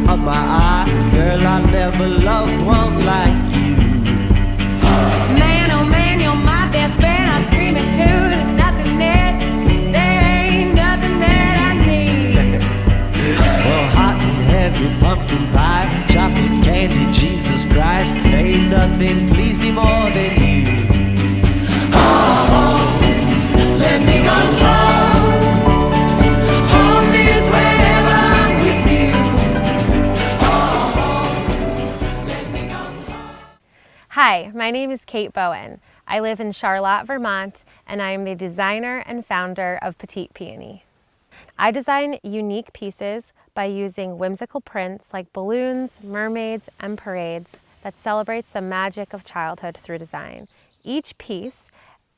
of my eye. Girl, I never loved one like you. Man, oh man, you're my best friend. I scream it too. There's nothing that, there ain't nothing that I need. Well, hot and heavy pumpkin pie, chocolate candy, Jesus Christ, ain't nothing please me more than you. Oh, let me go home. Home is wherever I'm with you. Oh, let me go home. Hi, my name is Kate Bowen. I live in Charlotte, Vermont, and I am the designer and founder of Petit Peony. I design unique pieces by using whimsical prints like balloons, mermaids, and parades that celebrates the magic of childhood through design. Each piece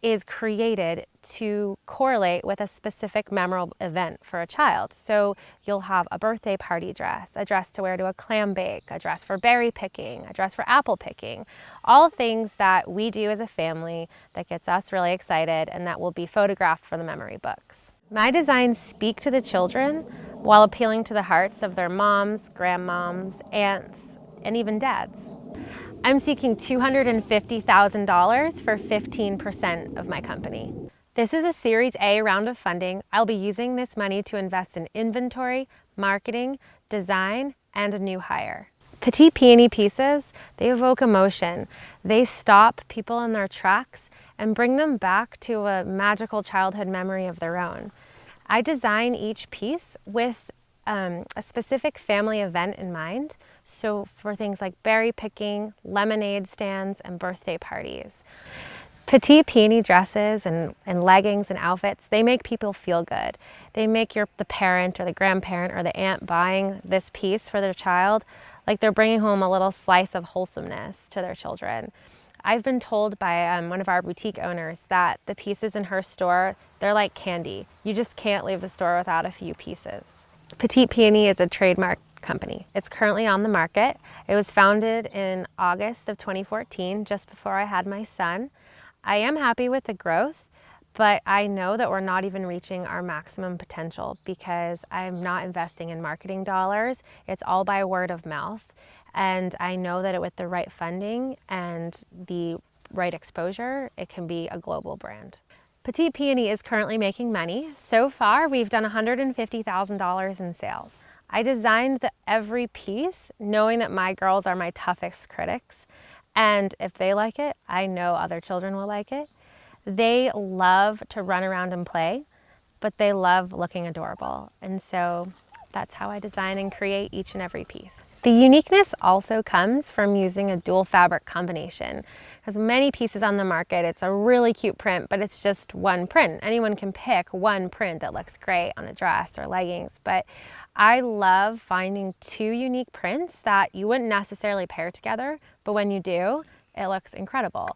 is created to correlate with a specific memorable event for a child. So you'll have a birthday party dress, a dress to wear to a clam bake, a dress for berry picking, a dress for apple picking, all things that we do as a family that gets us really excited and that will be photographed for the memory books. My designs speak to the children while appealing to the hearts of their moms, grandmoms, aunts, and even dads. I'm seeking $250,000 for 15% of my company. This is a Series A round of funding. I'll be using this money to invest in inventory, marketing, design, and a new hire. Petit Peony pieces, they evoke emotion. They stop people in their tracks and bring them back to a magical childhood memory of their own. I design each piece with a specific family event in mind. So for things like berry picking, lemonade stands, and birthday parties. Petit Peony dresses and leggings and outfits, they make people feel good. They make the parent or the grandparent or the aunt buying this piece for their child like they're bringing home a little slice of wholesomeness to their children. I've been told by one of our boutique owners that the pieces in her store, they're like candy. You just can't leave the store without a few pieces. Petit Peony is a trademark company. It's currently on the market. It was founded in August of 2014, just before I had my son. I am happy with the growth, but I know that we're not even reaching our maximum potential because I'm not investing in marketing dollars. It's all by word of mouth. And I know that with the right funding and the right exposure, it can be a global brand. Petit Peony is currently making money. So far, we've done $150,000 in sales. I designed every piece knowing that my girls are my toughest critics. And if they like it, I know other children will like it. They love to run around and play, but they love looking adorable. And so that's how I design and create each and every piece. The uniqueness also comes from using a dual fabric combination. Because many pieces on the market, it's a really cute print, but it's just one print. Anyone can pick one print that looks great on a dress or leggings, but I love finding two unique prints that you wouldn't necessarily pair together, but when you do, it looks incredible.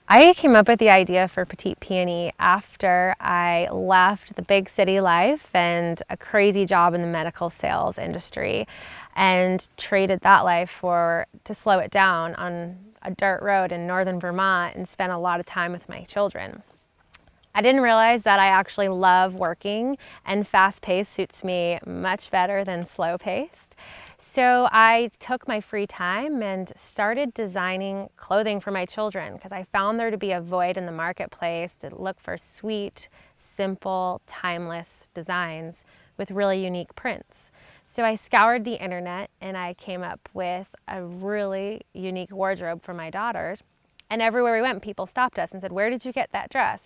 I came up with the idea for Petit Peony after I left the big city life and a crazy job in the medical sales industry and traded that life to slow it down on a dirt road in northern Vermont and spent a lot of time with my children. I didn't realize that I actually love working and fast-paced suits me much better than slow-paced. So I took my free time and started designing clothing for my children because I found there to be a void in the marketplace to look for sweet, simple, timeless designs with really unique prints. So I scoured the internet and I came up with a really unique wardrobe for my daughters. And everywhere we went, people stopped us and said, "Where did you get that dress?"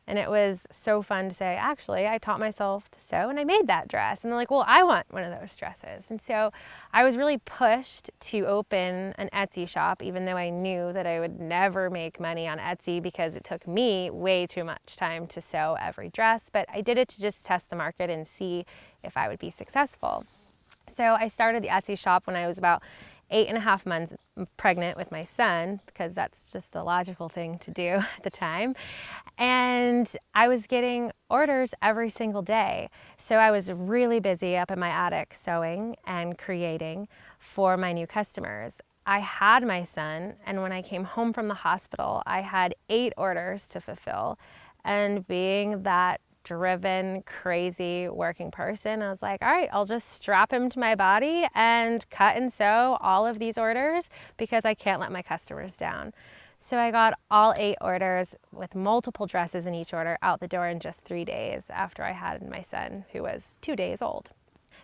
And it was so fun to say, actually, I taught myself to sew and I made that dress. And they're like, well, I want one of those dresses. And so I was really pushed to open an Etsy shop, even though I knew that I would never make money on Etsy because it took me way too much time to sew every dress. But I did it to just test the market and see if I would be successful. So I started the Etsy shop when I was about 8.5 months pregnant with my son, because that's just a logical thing to do at the time. And I was getting orders every single day. So I was really busy up in my attic sewing and creating for my new customers. I had my son, and when I came home from the hospital, I had 8 orders to fulfill. And being that driven, crazy working person. I was like, all right, I'll just strap him to my body and cut and sew all of these orders because I can't let my customers down. So I got all 8 orders with multiple dresses in each order out the door in just 3 days after I had my son, who was 2 days old.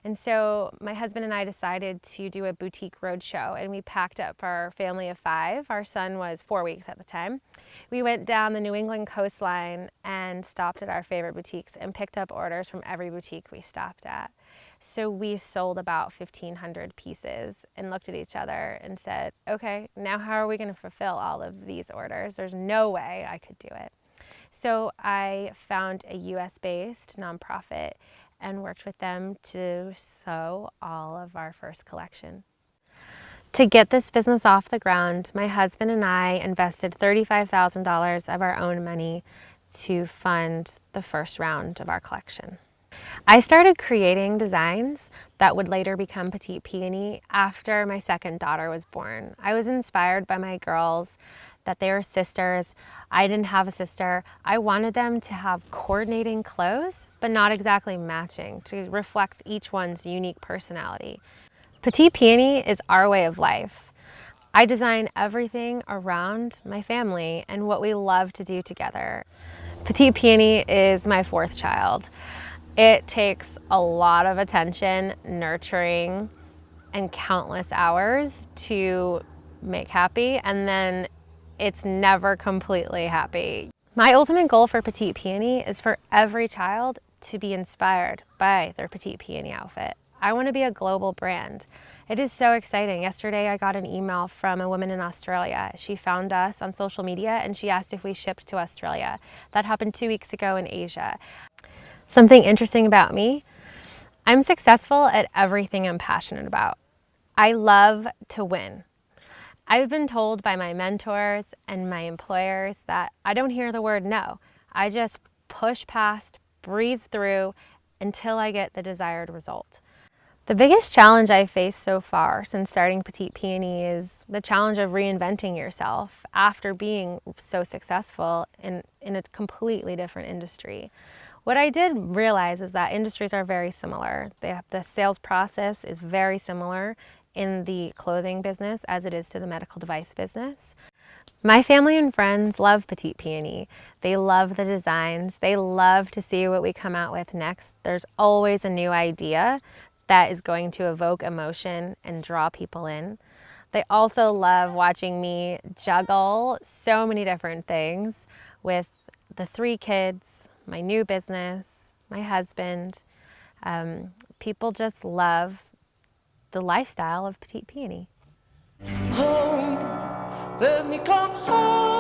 And so my husband and I decided to do a boutique roadshow, and we packed up our family of 5. Our son was 4 weeks at the time. We went down the New England coastline and stopped at our favorite boutiques and picked up orders from every boutique we stopped at. So we sold about 1,500 pieces and looked at each other and said, okay, now how are we going to fulfill all of these orders? There's no way I could do it. So I found a US-based nonprofit and worked with them to sew all of our first collection. To get this business off the ground, my husband and I invested $35,000 of our own money to fund the first round of our collection. I started creating designs that would later become Petit Peony after my second daughter was born. I was inspired by my girls, that they were sisters. I didn't have a sister. I wanted them to have coordinating clothes, but not exactly matching, to reflect each one's unique personality. Petit Peony is our way of life. I design everything around my family and what we love to do together. Petit Peony is my 4th child. It takes a lot of attention, nurturing, and countless hours to make happy, and then it's never completely happy. My ultimate goal for Petit Peony is for every child to be inspired by their Petit Peony outfit. I want to be a global brand. It is so exciting. Yesterday I got an email from a woman in Australia. She found us on social media and she asked if we shipped to Australia. That happened 2 weeks ago in Asia. Something interesting about me, I'm successful at everything I'm passionate about. I love to win. I've been told by my mentors and my employers that I don't hear the word no. I just push past, breathe through until I get the desired result. The biggest challenge I've faced so far since starting Petit Peony is the challenge of reinventing yourself after being so successful in a completely different industry. What I did realize is that industries are very similar. The sales process is very similar in the clothing business as it is to the medical device business. My family and friends love Petit Peony. They love the designs. They love to see what we come out with next. There's always a new idea that is going to evoke emotion and draw people in. They also love watching me juggle so many different things with the 3 kids, my new business, my husband. People just love the lifestyle of Petit Peony. Home, let me come home.